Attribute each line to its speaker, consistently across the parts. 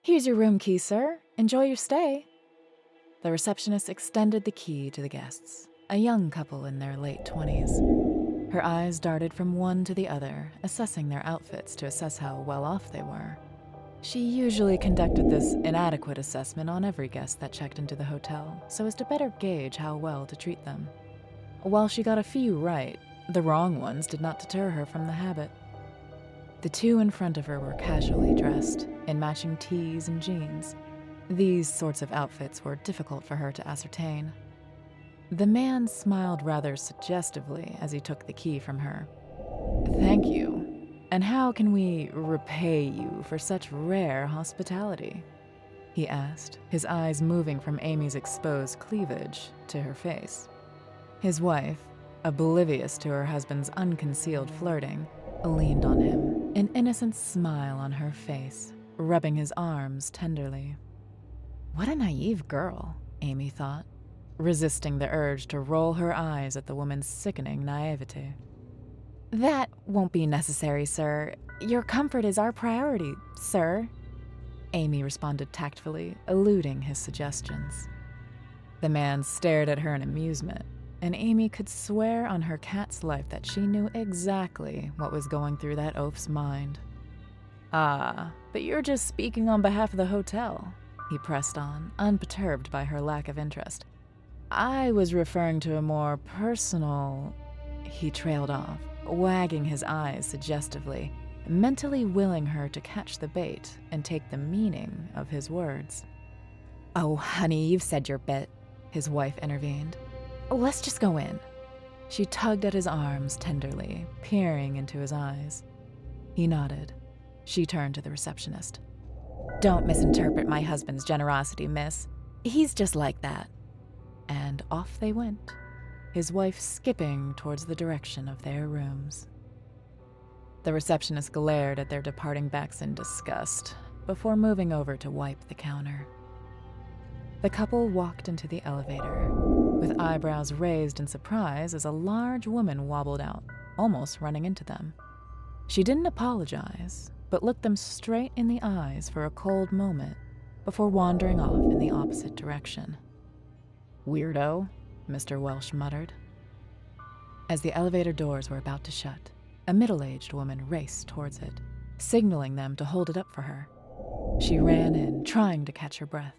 Speaker 1: Here's your room key, sir. Enjoy your stay. The receptionist extended the key to the guests, a young couple in their late 20s. Her eyes darted from one to the other, assessing their outfits to assess how well off they were. She usually conducted this inadequate assessment on every guest that checked into the hotel, so as to better gauge how well to treat them. While she got a few right, the wrong ones did not deter her from the habit. The two in front of her were casually dressed, in matching tees and jeans. These sorts of outfits were difficult for her to ascertain. The man smiled rather suggestively as he took the key from her. "Thank you. And how can we repay you for such rare hospitality?" he asked, his eyes moving from Amy's exposed cleavage to her face. His wife, oblivious to her husband's unconcealed flirting, leaned on him, an innocent smile on her face, rubbing his arms tenderly. What a naive girl, Amy thought, resisting the urge to roll her eyes at the woman's sickening naivete. "That won't be necessary, sir. Your comfort is our priority, sir," Amy responded tactfully, eluding his suggestions. The man stared at her in amusement, and Amy could swear on her cat's life that she knew exactly what was going through that oaf's mind. "Ah, but you're just speaking on behalf of the hotel," he pressed on, unperturbed by her lack of interest. "I was referring to a more personal—" He trailed off, wagging his eyes suggestively, mentally willing her to catch the bait and take the meaning of his words. "Oh, honey, you've said your bit," his wife intervened. "Let's just go in." She tugged at his arms tenderly, peering into his eyes. He nodded. She turned to the receptionist. "Don't misinterpret my husband's generosity, miss. He's just like that." And off they went, his wife skipping towards the direction of their rooms. The receptionist glared at their departing backs in disgust before moving over to wipe the counter. The couple walked into the elevator, with eyebrows raised in surprise as a large woman wobbled out, almost running into them. She didn't apologize, but looked them straight in the eyes for a cold moment before wandering off in the opposite direction. "Weirdo," Mr. Welsh muttered. As the elevator doors were about to shut, a middle-aged woman raced towards it, signaling them to hold it up for her. She ran in, trying to catch her breath.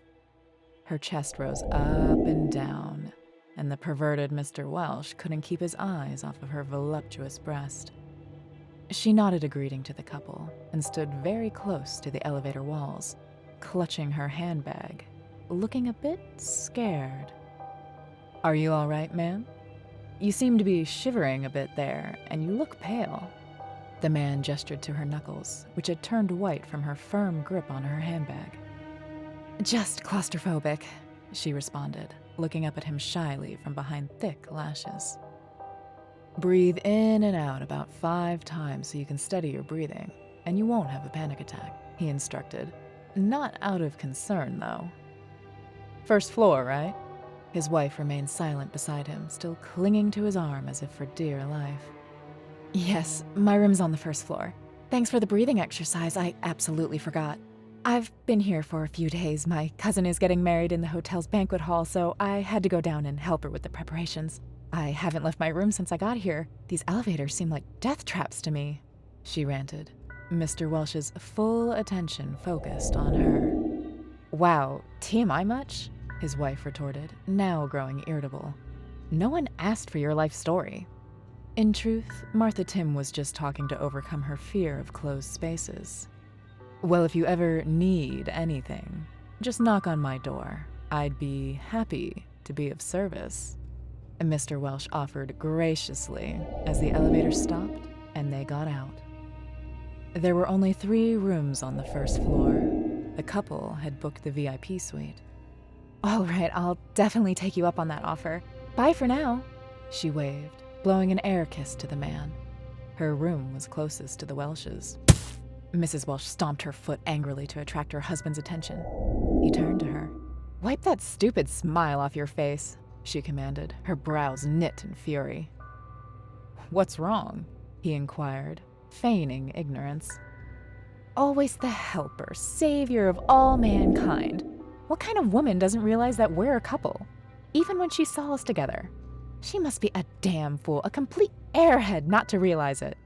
Speaker 1: Her chest rose up and down, and the perverted Mr. Welsh couldn't keep his eyes off of her voluptuous breast. She nodded a greeting to the couple and stood very close to the elevator walls, clutching her handbag, looking a bit scared. "Are you all right, ma'am? You seem to be shivering a bit there, and you look pale." The man gestured to her knuckles, which had turned white from her firm grip on her handbag. "Just claustrophobic," she responded, looking up at him shyly from behind thick lashes. "Breathe in and out about 5 times so you can steady your breathing, and you won't have a panic attack," he instructed, not out of concern, though. "First floor, right?" His wife remained silent beside him, still clinging to his arm as if for dear life. "Yes, my room's on the first floor. Thanks for the breathing exercise, I absolutely forgot. I've been here for a few days. My cousin is getting married in the hotel's banquet hall, so I had to go down and help her with the preparations. I haven't left my room since I got here. These elevators seem like death traps to me," she ranted, Mr. Welsh's full attention focused on her. "Wow, TMI much?" his wife retorted, now growing irritable. "No one asked for your life story." In truth, Martha Tim was just talking to overcome her fear of closed spaces. "Well, if you ever need anything, just knock on my door. I'd be happy to be of service," Mr. Welsh offered graciously as the elevator stopped and they got out. There were only 3 rooms on the first floor. The couple had booked the VIP suite. "All right, I'll definitely take you up on that offer. Bye for now," she waved, blowing an air kiss to the man. Her room was closest to the Welshes. Mrs. Welsh stomped her foot angrily to attract her husband's attention. He turned to her. "Wipe that stupid smile off your face," she commanded, her brows knit in fury. "What's wrong?" he inquired, feigning ignorance. Always the helper, savior of all mankind. What kind of woman doesn't realize that we're a couple? Even when she saw us together. She must be a damn fool, a complete airhead not to realize it.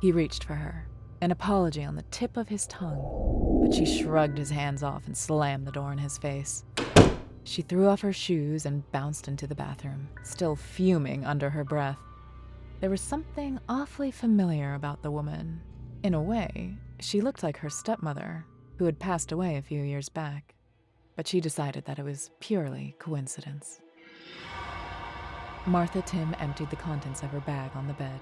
Speaker 1: He reached for her, an apology on the tip of his tongue, but she shrugged his hands off and slammed the door in his face. She threw off her shoes and bounced into the bathroom, still fuming under her breath. There was something awfully familiar about the woman. In a way, she looked like her stepmother, who had passed away a few years back, but she decided that it was purely coincidence. Martha Tim emptied the contents of her bag on the bed.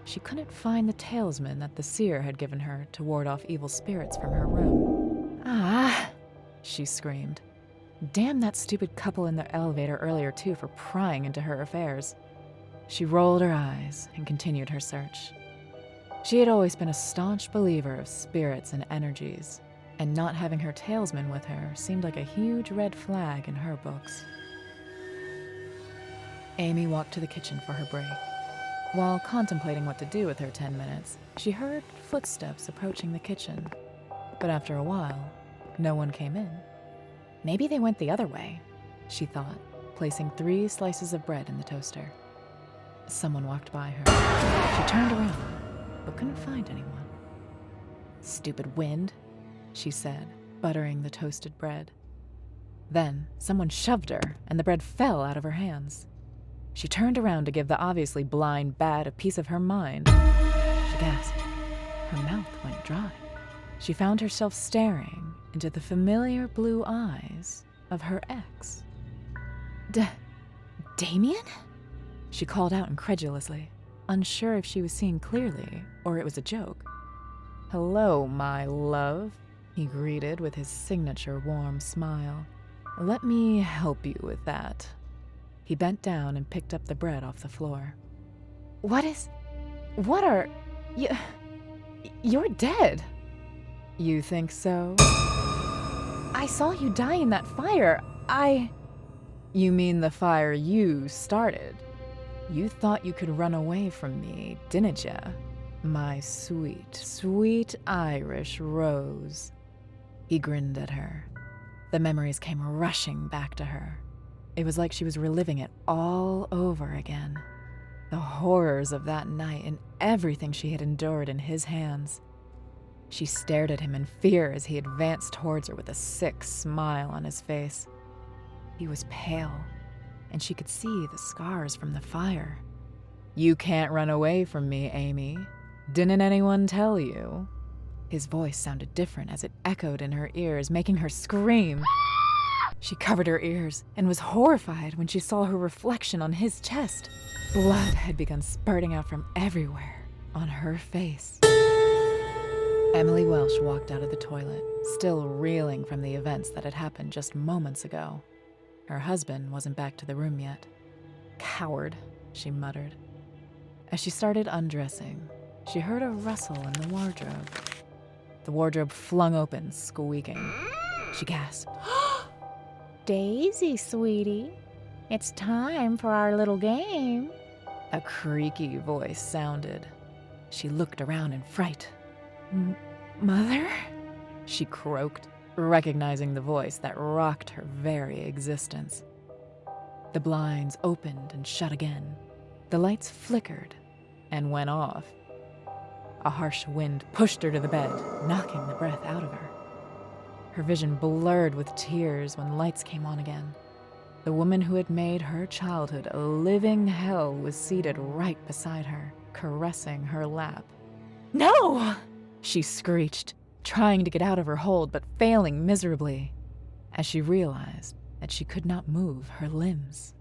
Speaker 1: She couldn't find the talisman that the seer had given her to ward off evil spirits from her room. Ah! She screamed. Damn that stupid couple in the elevator earlier too for prying into her affairs. She rolled her eyes and continued her search. She had always been a staunch believer of spirits and energies, and not having her talisman with her seemed like a huge red flag in her books. Amy walked to the kitchen for her break. While contemplating what to do with her 10 minutes, she heard footsteps approaching the kitchen. But after a while, no one came in. Maybe they went the other way, she thought, placing 3 slices of bread in the toaster. Someone walked by her. She turned around, but couldn't find anyone. Stupid wind, she said, buttering the toasted bread. Then someone shoved her, and the bread fell out of her hands. She turned around to give the obviously blind bat a piece of her mind. She gasped. Her mouth went dry. She found herself staring into the familiar blue eyes of her ex. Damien? She called out incredulously, unsure if she was seeing clearly or it was a joke. Hello, my love, he greeted with his signature warm smile. Let me help you with that. He bent down and picked up the bread off the floor. What are you? You're dead. You think so? I saw you die in that fire. You mean the fire you started? You thought you could run away from me, didn't ya? My sweet, sweet Irish rose. He grinned at her. The memories came rushing back to her. It was like she was reliving it all over again. The horrors of that night and everything she had endured in his hands. She stared at him in fear as he advanced towards her with a sick smile on his face. He was pale, and she could see the scars from the fire. You can't run away from me, Amy. Didn't anyone tell you? His voice sounded different as it echoed in her ears, making her scream. She covered her ears and was horrified when she saw her reflection on his chest. Blood had begun spurting out from everywhere on her face. Emily Welsh walked out of the toilet, still reeling from the events that had happened just moments ago. Her husband wasn't back to the room yet. Coward, she muttered. As she started undressing, she heard a rustle in the wardrobe. The wardrobe flung open, squeaking. She gasped. Daisy, sweetie, it's time for our little game. A creaky voice sounded. She looked around in fright. Mother? She croaked, recognizing the voice that rocked her very existence. The blinds opened and shut again. The lights flickered and went off. A harsh wind pushed her to the bed, knocking the breath out of her. Her vision blurred with tears when lights came on again. The woman who had made her childhood a living hell was seated right beside her, caressing her lap. No! She screeched, trying to get out of her hold but failing miserably, as she realized that she could not move her limbs.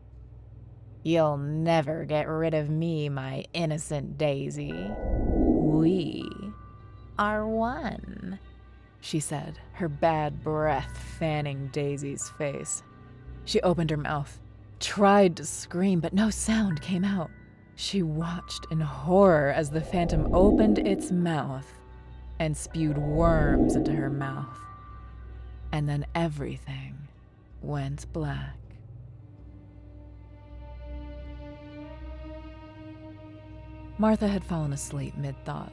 Speaker 1: You'll never get rid of me, my innocent Daisy. We are one, she said, her bad breath fanning Daisy's face. She opened her mouth, tried to scream, but no sound came out. She watched in horror as the phantom opened its mouth and spewed worms into her mouth. And then everything went black. Martha had fallen asleep mid-thought.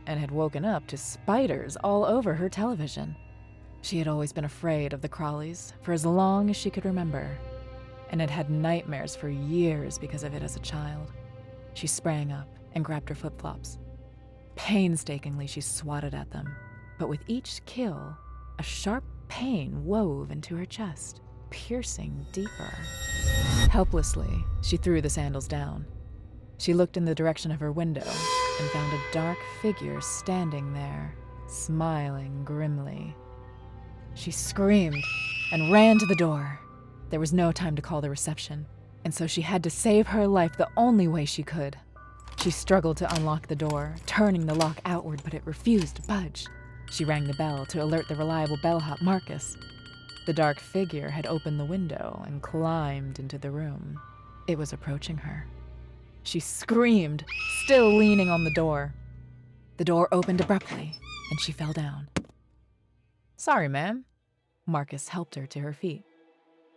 Speaker 1: and had woken up to spiders all over her television. She had always been afraid of the crawlies for as long as she could remember, and had had nightmares for years because of it as a child. She sprang up and grabbed her flip-flops. Painstakingly, she swatted at them, but with each kill, a sharp pain wove into her chest, piercing deeper. Helplessly, she threw the sandals down. She looked in the direction of her window and found a dark figure standing there, smiling grimly. She screamed and ran to the door. There was no time to call the reception, and so she had to save her life the only way she could. She struggled to unlock the door, turning the lock outward, but it refused to budge. She rang the bell to alert the reliable bellhop Marcus. The dark figure had opened the window and climbed into the room. It was approaching her. She screamed, still leaning on the door. The door opened abruptly, and she fell down. "Sorry, ma'am." Marcus helped her to her feet.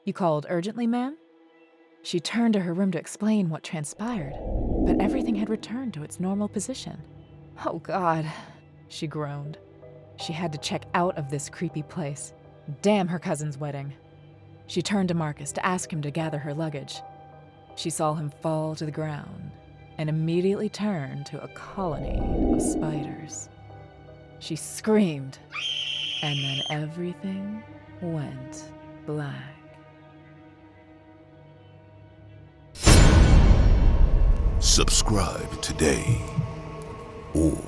Speaker 1: "You called urgently, ma'am?" She turned to her room to explain what transpired, but everything had returned to its normal position. "Oh, God," she groaned. She had to check out of this creepy place. Damn her cousin's wedding. She turned to Marcus to ask him to gather her luggage. She saw him fall to the ground and immediately turned to a colony of spiders. She screamed, and then everything went black.
Speaker 2: Subscribe today, or